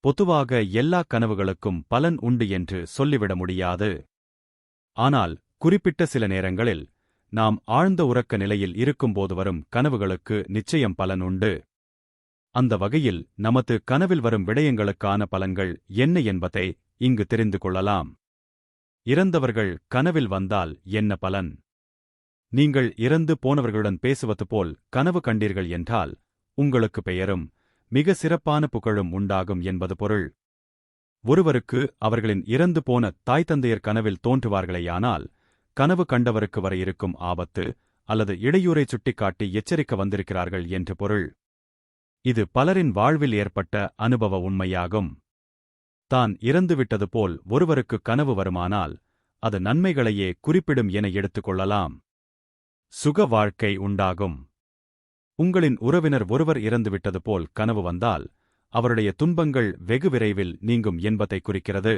பொதுவாக எல்லா கனவுகளுக்கும் பலன் உண்டு என்று சொல்லிவிட முடியாது. ஆனால் குறிப்பிட்ட சில நேரங்களில் நாம் ஆழ்ந்த உறக்க நிலையில் இருக்கும்போது வரும் கனவுகளுக்கு நிச்சயம் பலன் உண்டு. அந்த வகையில் நமது கனவில் வரும் விடயங்களுக்கான பலன்கள் என்ன என்பதை இங்கு தெரிந்து கொள்ளலாம். இறந்தவர்கள் கனவில் வந்தால் என்ன பலன்? நீங்கள் இறந்து போனவர்களுடன் பேசுவது போல் கனவு கண்டீர்கள் என்றால் உங்களுக்கு பெயரும் மிக சிறப்பான புகழும் உண்டாகும் என்பது பொருள். ஒருவருக்கு அவர்களின் இறந்து போன தாய் தந்தையர் கனவில் தோன்றுவார்களேயானால் கனவு கண்டவருக்கு வர இருக்கும் ஆபத்து அல்லது இடையூறை சுட்டிக்காட்டி எச்சரிக்க வந்திருக்கிறார்கள் என்று பொருள். இது பலரின் வாழ்வில் ஏற்பட்ட அனுபவ உண்மையாகும். தான் இறந்துவிட்டது போல் ஒருவருக்கு கனவு வருமானால் அது நன்மைகளையே குறிப்பிடும் என எடுத்துக்கொள்ளலாம். சுக வாழ்க்கை உண்டாகும். உங்களின் உறவினர் ஒருவர் இறந்துவிட்டது போல் கனவு வந்தால் அவருடைய துன்பங்கள் வெகு விரைவில் நீங்கும் என்பதை குறிக்கிறது.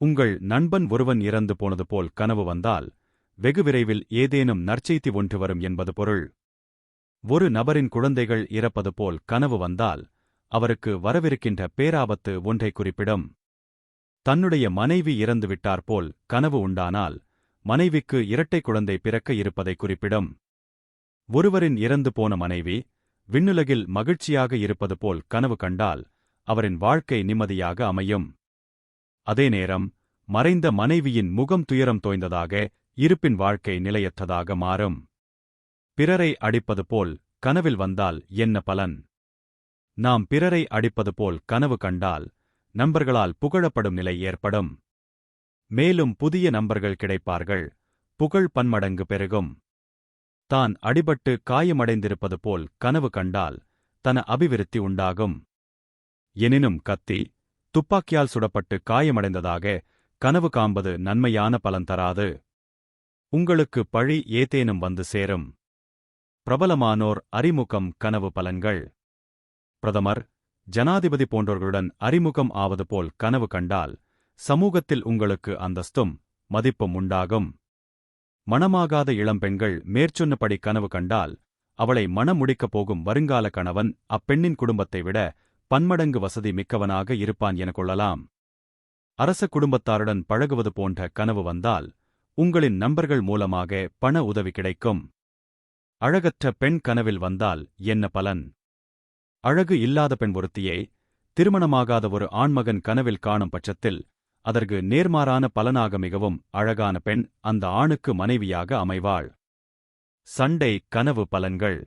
உங்கள் நண்பன் ஒருவன் இறந்து போனது போல் கனவு வந்தால் வெகு விரைவில் ஏதேனும் நற்செய்தி ஒன்று வரும் என்பது பொருள். ஒரு நபரின் குழந்தைகள் இறப்பது போல் கனவு வந்தால் அவருக்கு வரவிருக்கின்ற பேராபத்து ஒன்றை குறிப்பிடும். தன்னுடைய மனைவி இறந்துவிட்டார் போல் கனவு உண்டானால் மனைவிக்கு இரட்டை குழந்தை பிறக்க இருப்பதை குறிப்பிடும். ஒருவரின் இறந்து போன மனைவி விண்ணுலகில் மகிழ்ச்சியாக இருப்பது போல் கனவு கண்டால் அவரின் வாழ்க்கை நிம்மதியாக அமையும். அதே நேரம் மறைந்த மனைவியின் முகம் துயரம் தோய்ந்ததாக இருப்பின் வாழ்க்கை நிலையற்றதாக மாறும். பிறரை அடிப்பது போல் கனவில் வந்தால் என்ன பலன்? நாம் பிறரை அடிப்பது போல் கனவு கண்டால் நண்பர்களால் புகழப்படும் நிலை ஏற்படும். மேலும் புதிய நண்பர்கள் கிடைப்பார்கள். புகழ் பன்மடங்கு பெருகும். தான் அடிபட்டு காயமடைந்திருப்பது போல் கனவு கண்டால் தன அபிவிருத்தி உண்டாகும். எனினும் கத்தி, துப்பாக்கியால் சுடப்பட்டு காயமடைந்ததாக கனவு காண்பது நன்மையான பலன் தராது. உங்களுக்கு பழி ஏதேனும் வந்து சேரும். பிரபலமானோர் அறிமுகம் கனவு பலன்கள். பிரதமர், ஜனாதிபதி போன்றோர்களுடன் அறிமுகம் ஆவது போல் கனவு கண்டால் சமூகத்தில் உங்களுக்கு அந்தஸ்தும் மதிப்பும் உண்டாகும். மணமாகாத இளம்பெண்கள் மேற்சொன்னபடி கனவு கண்டால் அவளை மணமுடிக்கப் போகும் வருங்கால கணவன் அப்பெண்ணின் குடும்பத்தை விட பன்மடங்கு வசதி மிக்கவனாக இருப்பான் என கொள்ளலாம். அரச குடும்பத்தாருடன் பழகுவது போன்ற கனவு வந்தால் உங்களின் நண்பர்கள் மூலமாக பண உதவி கிடைக்கும். அழகற்ற பெண் கனவில் வந்தால் என்ன பலன்? அழகு இல்லாத பெண் ஒருத்தியை திருமணமாகாத ஒரு ஆண்மகன் கனவில் காணும் பட்சத்தில் அதற்கு நேர்மாறான பலனாக மிகவும் அழகான பெண் அந்த ஆணுக்கு மனைவியாக அமைவாள். சண்டை கனவு பலன்கள்.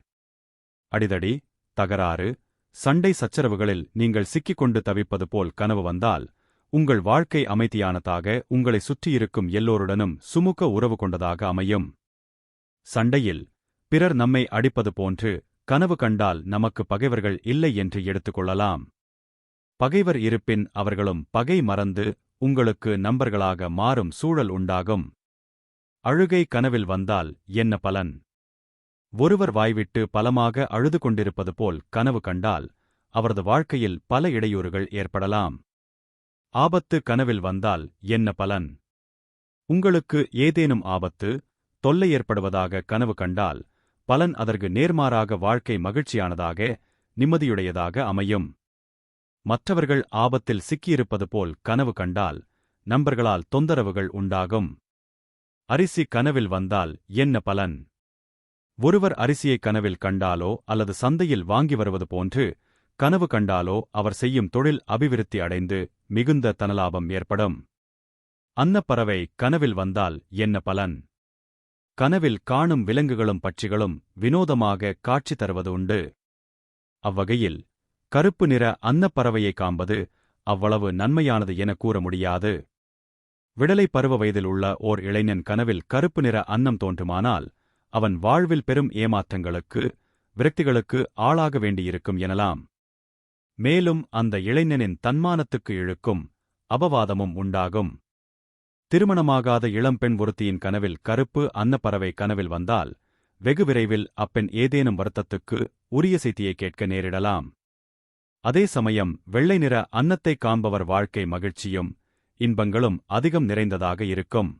அடிதடி, தகராறு, சண்டை சச்சரவுகளில் நீங்கள் சிக்கிக்கொண்டு தவிப்பது போல் கனவு வந்தால் உங்கள் வாழ்க்கை அமைதியானதாக உங்களை சுற்றியிருக்கும் எல்லோருடனும் சுமூக உறவு கொண்டதாக அமையும். சண்டையில் பிறர் நம்மை அடிப்பது போன்று கனவு கண்டால் நமக்கு பகைவர்கள் இல்லை என்று எடுத்துக்கொள்ளலாம். பகைவர் இருப்பின் அவர்களும் பகை மறந்து உங்களுக்கு நண்பர்களாக மாறும் சூழல் உண்டாகும். அழுகை கனவில் வந்தால் என்ன பலன்? ஒருவர் வாய்விட்டு பலமாக அழுது கொண்டிருப்பது போல் கனவு கண்டால் அவரது வாழ்க்கையில் பல இடையூறுகள் ஏற்படலாம். ஆபத்து கனவில் வந்தால் என்ன பலன்? உங்களுக்கு ஏதேனும் ஆபத்து, தொல்லை ஏற்படுவதாக கனவு கண்டால் பலன் அதற்கு நேர்மாறாக வாழ்க்கை மகிழ்ச்சியானதாக நிம்மதியுடையதாக அமையும். மற்றவர்கள் ஆபத்தில் சிக்கியிருப்பது போல் கனவு கண்டால் நண்பர்களால் தொந்தரவுகள் உண்டாகும். அரிசி கனவில் வந்தால் என்ன பலன்? ஒருவர் அரிசியை கனவில் கண்டாலோ அல்லது சந்தையில் வாங்கி வருவது போன்று கனவு கண்டாலோ அவர் செய்யும் தொழில் அபிவிருத்தி அடைந்து மிகுந்த தனலாபம் ஏற்படும். அன்னப்பறவை கனவில் வந்தால் என்ன பலன்? கனவில் காணும் விலங்குகளும் பட்சிகளும் வினோதமாக காட்சி தருவது உண்டு. அவ்வகையில் கருப்பு நிற அன்னப்பறவையை காண்பது அவ்வளவு நன்மையானது என கூற முடியாது. விடலை பருவ வயதில் உள்ள ஓர் இளைஞன் கனவில் கருப்பு நிற அன்னம் தோன்றுமானால் அவன் வாழ்வில் பெரும் ஏமாற்றங்களுக்கு, விரக்திகளுக்கு ஆளாக வேண்டியிருக்கும் எனலாம். மேலும் அந்த இளைஞனின் தன்மானத்துக்கு இழுக்கும் அபவாதமும் உண்டாகும். திருமணமாகாத இளம்பெண் ஒருத்தியின் கனவில் கருப்பு அன்னப்பறவை கனவில் வந்தால் வெகு விரைவில் அப்பெண் ஏதேனும் வருத்தத்துக்கு உரிய செய்தியை கேட்க நேரிடலாம். அதே சமயம் வெள்ளை நிற அன்னத்தை காண்பவர் வாழ்க்கை மகிழ்ச்சியும் இன்பங்களும் அதிகம் நிறைந்ததாக இருக்கும்.